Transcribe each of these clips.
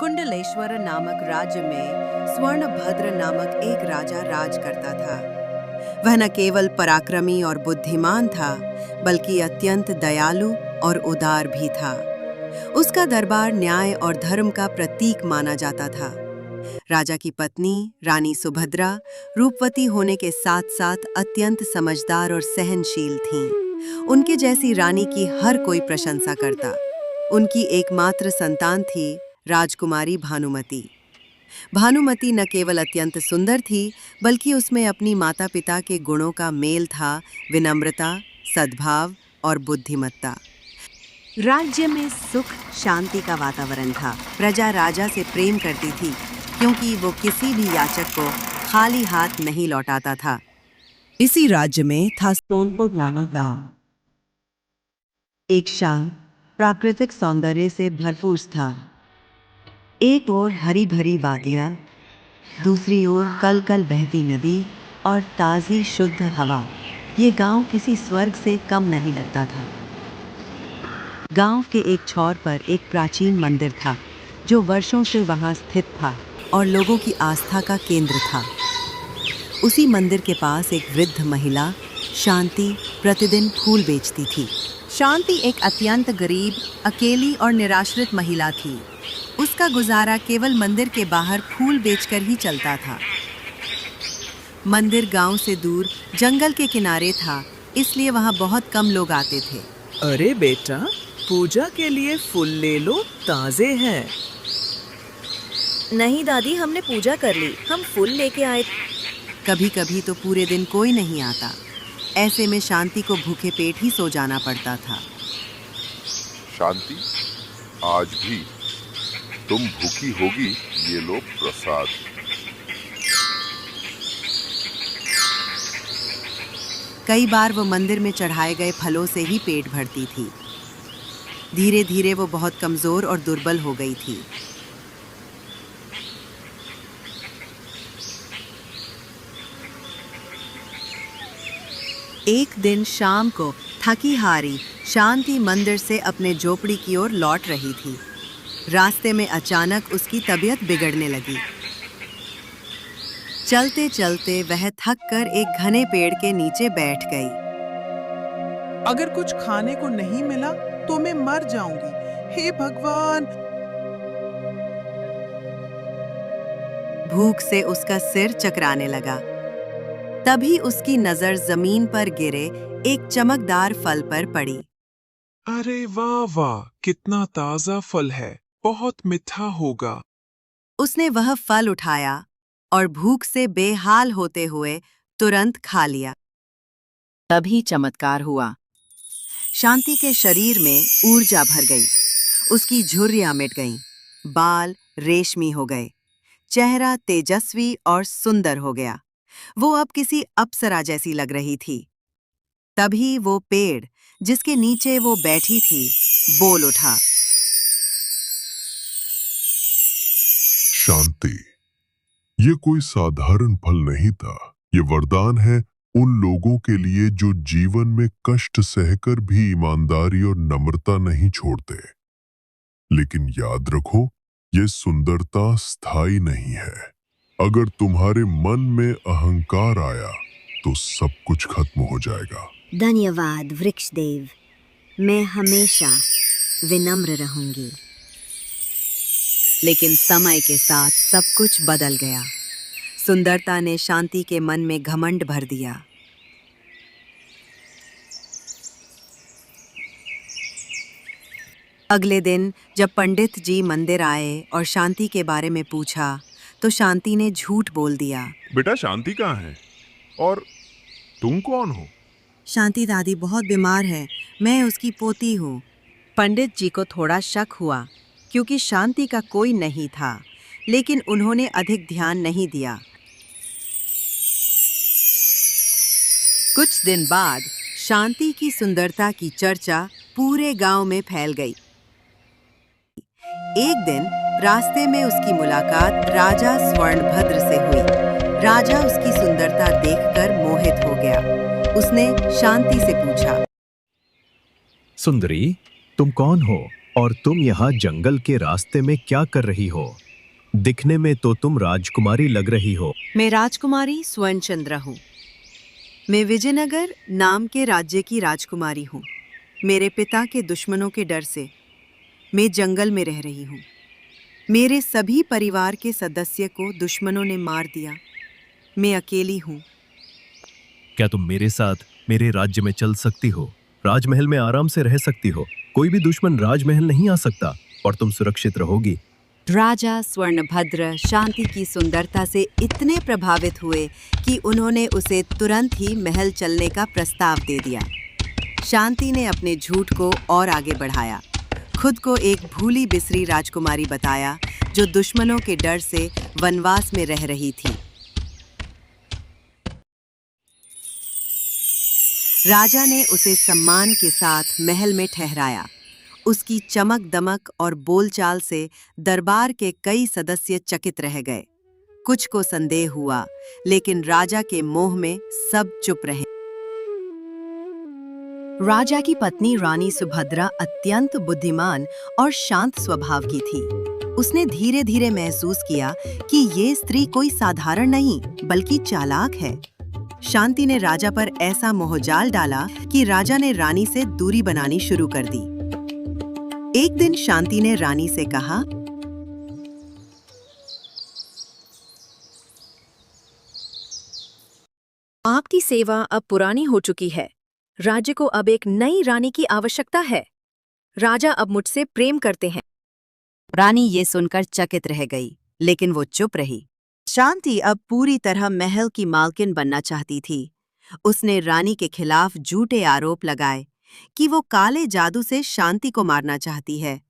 कुंडलेश्वर नामक राज्य में स्वर्णभद्र नामक एक राजा राज करता था। वह न केवल पराक्रमी और बुद्धिमान था, बल्कि अत्यंत दयालु और उदार भी था। उसका दरबार न्याय और धर्म का प्रतीक माना जाता था। राजा की पत्नी रानी सुभद्रा रूपवती होने के साथ साथ अत्यंत समझदार और सहनशील थीं। उनके जैसी रानी की हर कोई प्रशंसा करता। उनकी एकमात्र संतान थी राजकुमारी भानुमति। भानुमति न केवल अत्यंत सुंदर थी, बल्कि उसमें अपनी माता-पिता के गुणों का मेल था, विनम्रता, सद्भाव और बुद्धिमत्ता। राज्य में सुख शांति का वातावरण था। प्रजा राजा से प्रेम करती थी, क्योंकि वो किसी भी याचक को खाली हाथ नहीं लौटाता था। इसी राज्य में था सोनपुर नामक गांव। एक शांत प्राकृतिक सौंदर्य से भरपूर था। एक ओर हरी भरी वादियां, दूसरी ओर कल कल बहती नदी और ताज़ी शुद्ध हवा। ये गांव किसी स्वर्ग से कम नहीं लगता था। गांव के एक छोर पर एक प्राचीन मंदिर था, जो वर्षों से वहां स्थित था और लोगों की आस्था का केंद्र था। उसी मंदिर के पास एक वृद्ध महिला शांति प्रतिदिन फूल बेचती थी। शांति एक अत्यंत गरीब, अकेली और निराश्रित महिला थी। उसका गुजारा केवल मंदिर के बाहर फूल बेचकर ही चलता था। मंदिर गांव से दूर जंगल के किनारे था, इसलिए वहां बहुत कम लोग आते थे। अरे बेटा, पूजा के लिए फूल ले लो, ताजे हैं। नहीं दादी, हमने पूजा कर ली, हम फूल लेके आए। कभी कभी तो पूरे दिन कोई नहीं आता। ऐसे में शांति को भूखे पेट ही सो जाना पड़ता था। शांति, आज भी तुम भूखी होगी, ये लो प्रसाद। कई बार वो मंदिर में चढ़ाए गए फलों से ही पेट भरती थी। धीरे धीरे वो बहुत कमजोर और दुर्बल हो गई थी। एक दिन शाम को थकी हारी शांति मंदिर से अपने झोपड़ी की ओर लौट रही थी। रास्ते में अचानक उसकी तबीयत बिगड़ने लगी। चलते चलते वह थक कर एक घने पेड़ के नीचे बैठ गई। अगर कुछ खाने को नहीं मिला तो मैं मर जाऊंगी। हे भगवान! भूख से उसका सिर चकराने लगा। तभी उसकी नजर जमीन पर गिरे एक चमकदार फल पर पड़ी। अरे वाह वाह, कितना ताजा फल है, बहुत मीठा होगा। उसने वह फल उठाया और भूख से बेहाल होते हुए तुरंत खा लिया। तभी चमत्कार हुआ। शांति के शरीर में ऊर्जा भर गई। उसकी झुर्रियां मिट गईं, बाल रेशमी हो गए, चेहरा तेजस्वी और सुंदर हो गया। वो अब किसी अप्सरा जैसी लग रही थी। तभी वो पेड़ जिसके नीचे वो बैठी थी बोल उठा। शांति, ये कोई साधारण फल नहीं था। ये वरदान है उन लोगों के लिए जो जीवन में कष्ट सहकर भी ईमानदारी और नम्रता नहीं छोड़ते। लेकिन याद रखो, ये सुंदरता स्थायी नहीं है। अगर तुम्हारे मन में अहंकार आया तो सब कुछ खत्म हो जाएगा। धन्यवाद वृक्षदेव, मैं हमेशा विनम्र रहूंगी। लेकिन समय के साथ सब कुछ बदल गया। सुंदरता ने शांति के मन में घमंड भर दिया। अगले दिन जब पंडित जी मंदिर आए और शांति के बारे में पूछा, तो शांति ने झूठ बोल दिया। बेटा, शांति कहाँ है और तुम कौन हो? शांति दादी बहुत बीमार है, मैं उसकी पोती हूँ। पंडित जी को थोड़ा शक हुआ, क्योंकि शांति का कोई नहीं था, लेकिन उन्होंने अधिक ध्यान नहीं दिया। कुछ दिन बाद शांति की सुंदरता की चर्चा पूरे गांव में फैल गई। एक दिन रास्ते में उसकी मुलाकात राजा स्वर्णभद्र से हुई। राजा उसकी सुंदरता देखकर मोहित हो गया। उसने शांति से पूछा, सुंदरी, तुम कौन हो और तुम यहाँ जंगल के रास्ते में क्या कर रही हो? दिखने में तो तुम राजकुमारी लग रही हो। मैं राजकुमारी स्वर्णचंद्रा हूँ। मैं विजयनगर नाम के राज्य की राजकुमारी हूँ। मेरे पिता के दुश्मनों के डर से मैं जंगल में रह रही हूँ। मेरे सभी परिवार के सदस्य को दुश्मनों ने मार दिया। मैं अकेली हूँ। क्या तुम मेरे साथ मेरे राज्य में चल सकती हो? राजमहल में आराम से रह सकती हो। कोई भी दुश्मन राजमहल नहीं आ सकता और तुम सुरक्षित रहोगी। राजा स्वर्णभद्र शांति की सुंदरता से इतने प्रभावित हुए कि उन्होंने उसे तुरंत ही महल चलने का प्रस्ताव दे दिया। शांति ने अपने झूठ को और आगे बढ़ाया, खुद को एक भूली बिसरी राजकुमारी बताया जो दुश्मनों के डर से वनवास में रह रही थी। राजा ने उसे सम्मान के साथ महल में ठहराया। उसकी चमक दमक और बोलचाल से दरबार के कई सदस्य चकित रह गए। कुछ को संदेह हुआ, लेकिन राजा के मोह में सब चुप रहे। राजा की पत्नी रानी सुभद्रा अत्यंत बुद्धिमान और शांत स्वभाव की थी। उसने धीरे धीरे महसूस किया कि ये स्त्री कोई साधारण नहीं बल्कि चालाक है। शांति ने राजा पर ऐसा मोहजाल डाला कि राजा ने रानी से दूरी बनानी शुरू कर दी। एक दिन शांति ने रानी से कहा, आपकी सेवा अब पुरानी हो चुकी है। राज्य को अब एक नई रानी की आवश्यकता है। राजा अब मुझसे प्रेम करते हैं। रानी ये सुनकर चकित रह गई, लेकिन वो चुप रही। शांति अब पूरी तरह महल की मालकिन बनना चाहती थी। उसने रानी के खिलाफ झूठे आरोप लगाए कि वो काले जादू से शांति को मारना चाहती है,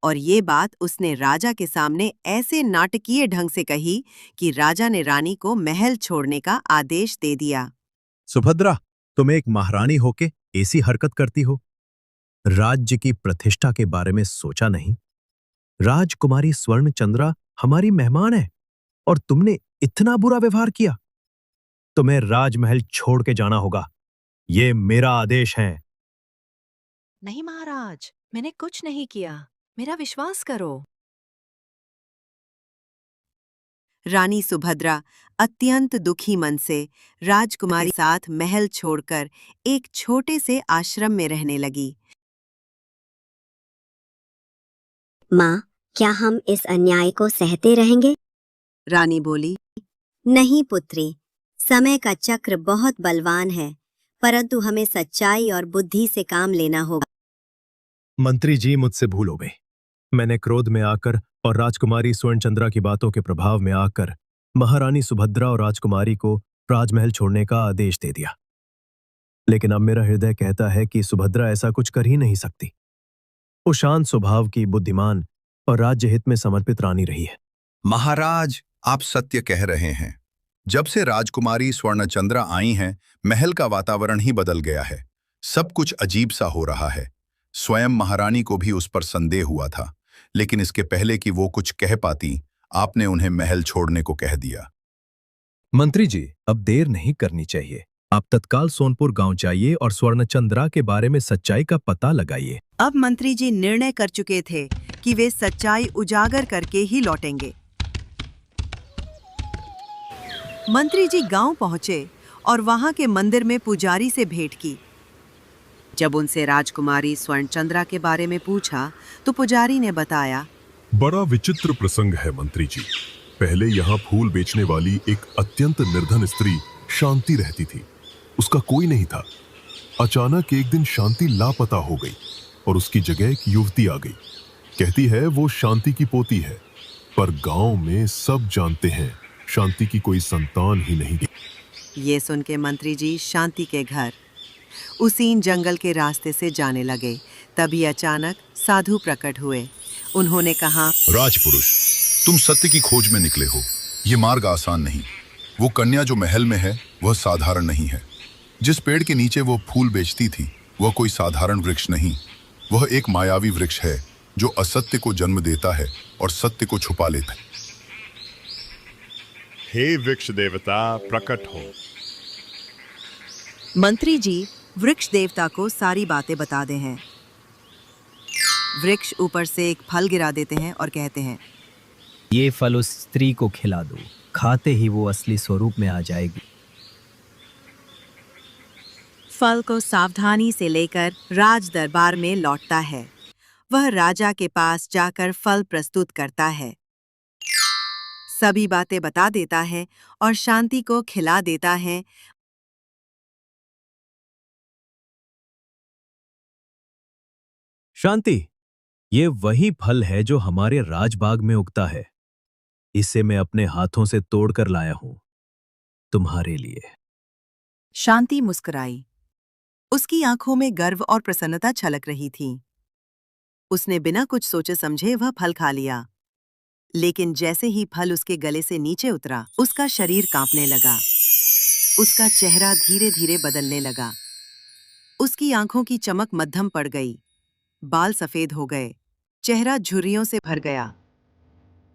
और ये बात उसने राजा के सामने ऐसे नाटकीय ढंग से कही कि राजा ने रानी को महल छोड़ने का आदेश दे दिया। सुभद्रा, तुम एक महारानी होके ऐसी हरकत करती हो? राज्य की प्रतिष्ठा के बारे में सोचा नहीं? राजकुमारी स्वर्णचंद्रा हमारी मेहमान है और तुमने इतना बुरा व्यवहार किया। तुम्हें राजमहल छोड़ के जाना होगा। ये मेरा आदेश है। नहीं महाराज, मैंने कुछ नहीं किया। मेरा विश्वास करो। रानी सुभद्रा अत्यंत दुखी मन से राजकुमारी के साथ महल छोड़कर एक छोटे से आश्रम में रहने लगी। माँ, क्या हम इस अन्याय को सहते रहेंगे? रानी बोली, नहीं पुत्री, समय का चक्र बहुत बलवान है, परंतु हमें सच्चाई और बुद्धि से काम लेना होगा। मंत्री जी, मुझसे भूल हो गई। मैंने क्रोध में आकर और राजकुमारी स्वर्णचंद्रा की बातों के प्रभाव में आकर महारानी सुभद्रा और राजकुमारी को राजमहल छोड़ने का आदेश दे दिया। लेकिन अब मेरा हृदय कहता है कि सुभद्रा ऐसा कुछ कर ही नहीं सकती। वो शांत स्वभाव की, बुद्धिमान और राज्य हित में समर्पित रानी रही है। महाराज, आप सत्य कह रहे हैं। जब से राजकुमारी स्वर्णचंद्रा आई हैं, महल का वातावरण ही बदल गया है। सब कुछ अजीब सा हो रहा है। स्वयं महारानी को भी उस पर संदेह हुआ था, लेकिन इसके पहले कि वो कुछ कह पाती, आपने उन्हें महल छोड़ने को कह दिया। मंत्री जी, अब देर नहीं करनी चाहिए। आप तत्काल सोनपुर गांव जाइए और स्वर्णचंद्रा के बारे में सच्चाई का पता लगाइए। अब मंत्री जी निर्णय कर चुके थे कि वे सच्चाई उजागर करके ही लौटेंगे। मंत्री जी गांव पहुंचे और वहां के मंदिर में पुजारी से भेंट की। जब उनसे राजकुमारी स्वर्णचंद्रा के बारे में पूछा तो पुजारी ने बताया, बड़ा विचित्र प्रसंग है मंत्री जी। पहले यहाँ फूल बेचने वाली एक अत्यंत निर्धन स्त्री शांति रहती थी। उसका कोई नहीं था। अचानक एक दिन शांति लापता हो गई और उसकी जगह एक युवती आ गई। कहती है वो शांति की पोती है, पर गांव में सब जानते हैं शांति की कोई संतान ही नहीं। ये सुन के मंत्री जी शांति के घर उसी जंगल के रास्ते से जाने लगे। तभी अचानक साधु प्रकट हुए। उन्होंने कहा, राजपुरुष, तुम सत्य की खोज में निकले हो। ये मार्ग आसान नहीं। वो कन्या जो महल में है वह साधारण नहीं है। जिस पेड़ के नीचे वो फूल बेचती थी वह कोई साधारण वृक्ष नहीं, वह एक मायावी वृक्ष है जो असत्य को जन्म देता है और सत्य को छुपा लेता है। हे वृक्ष देवता, प्रकट हो। मंत्री जी वृक्ष देवता को सारी बातें बताते हैं। वृक्ष ऊपर से एक फल गिरा देते हैं और कहते हैं, ये फल उस स्त्री को खिला दो, खाते ही वो असली स्वरूप में आ जाएगी। फल को सावधानी से लेकर राज दरबार में लौटता है। वह राजा के पास जाकर फल प्रस्तुत करता है, सभी बातें बता देता है और शांति को खिला देता है। शांति, ये वही फल है जो हमारे राजबाग में उगता है। इसे मैं अपने हाथों से तोड़कर लाया हूं, तुम्हारे लिए। शांति मुस्कुराई। उसकी आंखों में गर्व और प्रसन्नता छलक रही थी। उसने बिना कुछ सोचे समझे वह फल खा लिया, लेकिन जैसे ही फल उसके गले से नीचे उतरा, उसका शरीर कांपने लगा। उसका चेहरा धीरे धीरे बदलने लगा। उसकी आंखों की चमक मध्यम पड़ गई, बाल सफेद हो गए, चेहरा झुर्रियों से भर गया।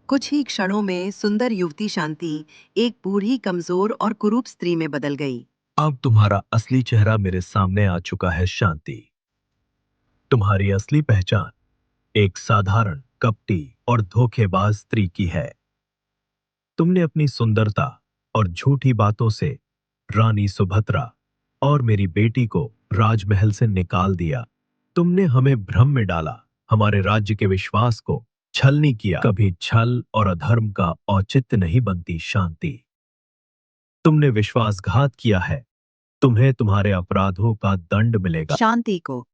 कुछ ही क्षणों में सुंदर युवती शांति एक बूढ़ी, कमजोर और कुरूप स्त्री में बदल गई। अब तुम्हारा असली चेहरा मेरे सामने आ चुका है शांति। तुम्हारी असली पहचान एक साधारण, कपटी और धोखेबाज स्त्री की है। तुमने अपनी सुंदरता और झूठी बातों से रानी सुभद्रा और मेरी बेटी को राजमहल से निकाल दिया। तुमने हमें भ्रम में डाला, हमारे राज्य के विश्वास को छलनी किया। कभी छल और अधर्म का औचित्य नहीं बनती शांति। तुमने विश्वासघात किया है, तुम्हें तुम्हारे अपराधों का दंड मिलेगा। शांति को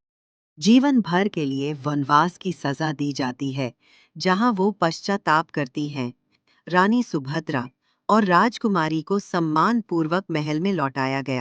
जीवन भर के लिए वनवास की सजा दी जाती है, जहां वो पश्चाताप करती हैं। रानी सुभद्रा और राजकुमारी को सम्मानपूर्वक महल में लौटाया गया।